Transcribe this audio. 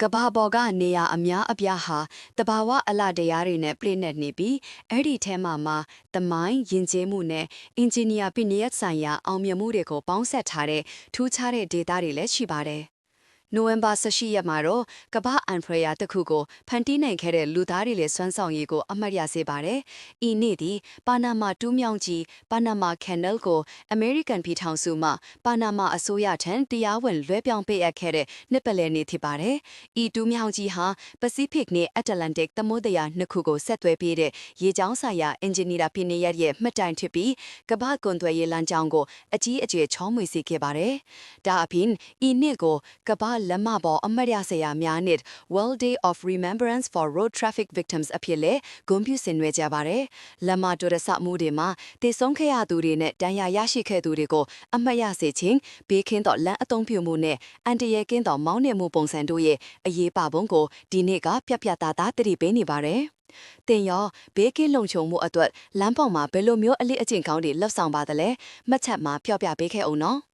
ကဘာပေါ်ကနေရအများအပြားဟာတဘာဝအလှတရားတွေနဲ့ပြည့်နေနေပြီးအဲ့ဒီထဲမှာသမိုင်းယဉ်ကျေးမှုနဲ့အင်ဂျင်နီယာပညာဆိုင်ရာအောင်မြင်မှုတွေကိုပေါင်းစပ်ထားတဲ့ထူးခြားတဲ့ data တွေလည်းရှိပါတယ်။နိုဝင်ဘာ18ရက်မှာတော့ကမ္ဘာအန်ဖရယာတစ်ခုကိုဖန်တီးနိုင်ခဲ့တဲ့လူသားတွေလည်းစွမ်းဆောင်ရည်ကိုအမှတ်ရစေပါတယ်။ဤနေ့သည်ပါနာမာတူးမြောင်းကြီးပါနာမာကန်နယ်ကိုအမေရိကန်ပြည်ထောင်စုမှပါနာမာအစိုးရထံတရားဝင်လွှဲပြောင်းပေးအပ်ခဲ့တဲ့နှစ်ပတ်လည်နေ့ဖြစ်ပါတယ်။ဤတူးမြောင်းကြီးဟာပစိဖိတ်နဲ့အတ္တလန္တိတ်သမုဒ္ဒရာနှစ်ခုကိုဆက်သွယ်ပေးတဲ့ရေကြောင်းဆိုင်ရာအင်ဂျင်နီယာပညာရဲ့မှတ်တိုင်ဖြစ်ပြီးကမ္ဘာကွန်သွယ်ရေးလမ်းကြောင်းကိုအကြီးအကျယ်ချောမွေစေခဲ့ပါတယ်။ဒါအပြင်ဤနေ့ကိုကမ္ဘာလမ်းမပေါ်အမတ်ရစရာများနှစ် World Day of Remembrance for Road Traffic Victims အဖြစ်လဲဂုဏ်ပြုဆင်နွှဲကြပါတယ်။လမ်းမတော်ရဆမှုတွေမှာတည်ဆုံးခဲ့ရသူတွေနဲ့တန်ရာရရှိခဲ့သူတွေကိုအမှတ်ရစေခြင်းဘေးကင်းသောလမ်းအသုံးပြုမှုနဲ့အန်တရာယ်ကင်းသောမောင်းနှင်မှုပုံစံတို့ရဲ့အရေးပါပုံကိုဒီနေ့ကပြပြသားသားတတိပေးနေပါတယ်။တင်ရောဘေးကင်းလုံခြုံမှုအတွက်လမ်းပေါ်မှာဘယ်လိုမျိုးအလေးအကျင့်ကောင်းတွေလှုပ်ဆောင်ပါသလဲမှတ်ချက်မှာပြောပြပေးခဲ့အောင်နော်။